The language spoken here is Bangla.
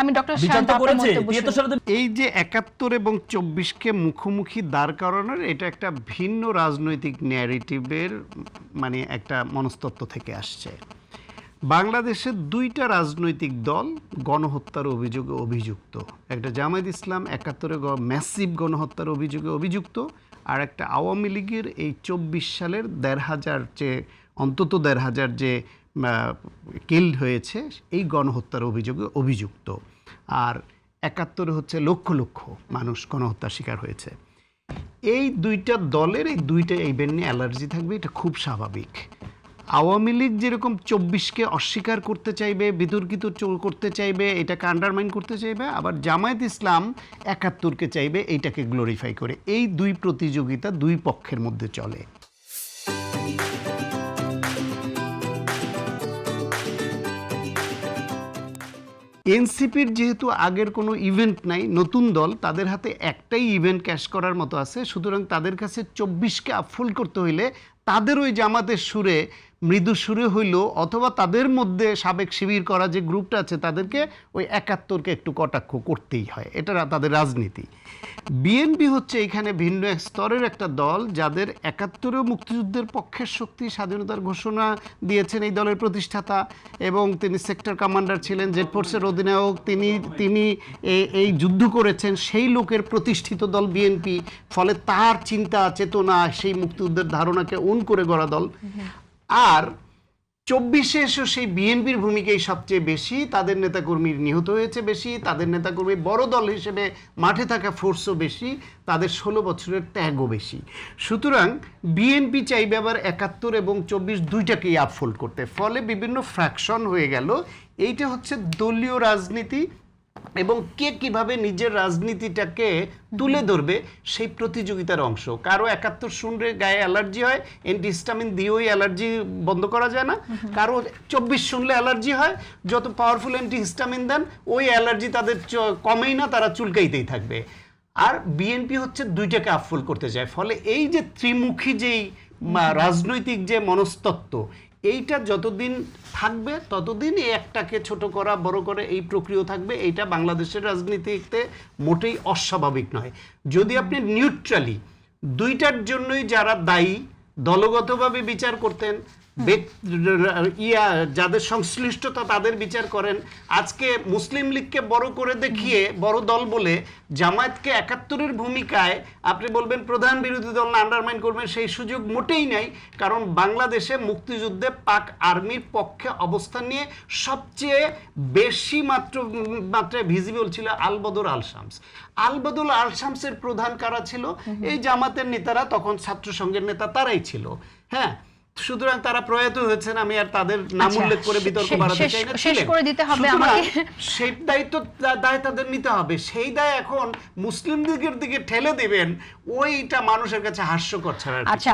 আমি ডক্টর শান্ত আপনার মন্তব্য শুনি। এই যে ৭১ এবং ২৪কে মুখোমুখি দাঁড় করানোর এটা একটা ভিন্ন রাজনৈতিক ন্যারেটিভের মানে একটা মনস্তত্ত্ব থেকে আসছে। বাংলাদেশের দুইটা রাজনৈতিক দল গণহত্যার অভিযোগে অভিযুক্ত, একটা জামায়াত ইসলাম ৭১-এ ম্যাসিভ গণহত্যার অভিযোগে অভিযুক্ত, আর একটা আওয়ামী লীগের এই ২৪ সালের ১৫০০ যে অন্তত ১৫০০ যে কিল্ড হয়েছে এই গণহত্যার অভিযোগে অভিযুক্ত। আর ৭১-এ হচ্ছে লক্ষ লক্ষ মানুষ গণহত্যার শিকার হয়েছে। এই দুইটা দলের এই দুইটা ইভেন্ট নিয়ে অ্যালার্জি থাকবে, এটা খুব স্বাভাবিক। আওয়ামী লীগ যেরকম ২৪কে অস্বীকার করতে চাইবে, বিতর্কিত করতে চাইবে, এটাকে আন্ডারমাইন করতে চাইবে, আবার জামায়াত ইসলাম ৭১কে চাইবে এইটাকে গ্লোরিফাই করে। এই দুই প্রতিযোগিতা দুই পক্ষের মধ্যে চলে। এনসিপির যেহেতু আগের কোনো ইভেন্ট নাই, নতুন দল, তাদের হাতে একটাই ইভেন্ট ক্যাশ করার মতো আছে, সুতরাং তাদের কাছে ২৪কে আপফোল্ড করতে হইলে তাদের ওই জামাতের সুরে মৃদু সুরে হইল, অথবা তাদের মধ্যে সাবেক শিবির করা যে গ্রুপটা আছে তাদেরকে ওই ৭১কে একটু কটাক্ষ করতেই হয়, এটা তাদের রাজনীতি। বিএনপি হচ্ছে এখানে ভিন্ন এক স্তরের একটা দল, যাদের ৭১-এও মুক্তিযুদ্ধের পক্ষের শক্তি, স্বাধীনতার ঘোষণা দিয়েছেন এই দলের প্রতিষ্ঠাতা, এবং তিনি সেক্টর কমান্ডার ছিলেন, জেড ফোর্সের অধিনায়ক, তিনি এই যুদ্ধ করেছেন, সেই লোকের প্রতিষ্ঠিত দল বিএনপি। ফলে তার চিন্তা চেতনা সেই মুক্তিযুদ্ধের ধারণাকে ওন করে গড়া দল। আর ২৪-এ এসে সেই বিএনপির ভূমিকাই সবচেয়ে বেশি, তাদের নেতাকর্মী নিহত হয়েছে বেশি, তাদের নেতাকর্মী বড় দল হিসেবে মাঠে থাকা ফোর্সও বেশি, তাদের ১৬ বছরের ত্যাগও বেশি। সুতরাং বিএনপি চাইবে আবার ৭১ এবং ২৪ দুইটাকেই আপফোল্ড করতে, ফলে বিভিন্ন ফ্র্যাকশন হয়ে গেল। এইটা হচ্ছে দলীয় রাজনীতি, এবং কে কিভাবে নিজের রাজনীতিটাকে তুলে ধরবে সেই প্রতিযোগিতার অংশ। কারো ৭১ শুনলে গায়ে অ্যালার্জি হয়, অ্যান্টিহিস্টামিন দিয়ে ওই অ্যালার্জি বন্ধ করা যায় না। কারো ২৪ শুনলে অ্যালার্জি হয়, যত পাওয়ারফুল অ্যান্টিহিস্টামিন দেন ওই অ্যালার্জি তাদের কমেই না, তারা চুলকাইতেই থাকবে। আর বিএনপি হচ্ছে দুইটাকে আপফোল্ড করতে চায়। ফলে এই যে ত্রিমুখী যেই রাজনৈতিক যে মনস্তত্ত্ব, এইটা যতদিন থাকবে ততদিন এই একটাকে ছোট করা বড় করে এই প্রক্রিয়া থাকবে। এইটা বাংলাদেশের রাজনীতিতে মোটেই অস্বাভাবিক নয়। যদি আপনি নিউট্রালি দুইটার জন্যই যারা দায়ী দলগতভাবে বিচার করতেন, যাদের সংশ্লিষ্টতা তাদের বিচার করেন, আজকে মুসলিম লীগকে বড় করে দেখিয়ে বড় দল বলে জামায়াতকে ৭১-এর ভূমিকায় আপনি বলবেন প্রধান বিরোধী দল না আন্ডারমাইন করবেন, সেই সুযোগ মোটেই নাই। কারণ বাংলাদেশে মুক্তিযুদ্ধে পাক আর্মির পক্ষে অবস্থান নিয়ে সবচেয়ে বেশি মাত্রায় ভিজিবল ছিল আলবদর আল শামস। আলবদর আল শামসের প্রধান কারা ছিল? এই জামাতের নেতারা, তখন ছাত্র সংঘের নেতা তারাই ছিল। হ্যাঁ, সুতরাং তারা প্রয়াত হয়েছেন, আমি আর তাদের নাম উল্লেখ করে বিতর্ক বাড়াতে চাই না। শেষ করে দিতে হবে আমাকে। সেই দায় তাদের নিতে হবে। সেই দায় এখন মুসলিম লীগের দিকে ঠেলে দিবেন, ওইটা মানুষের কাছে হাস্যকর ছাড়া। আচ্ছা,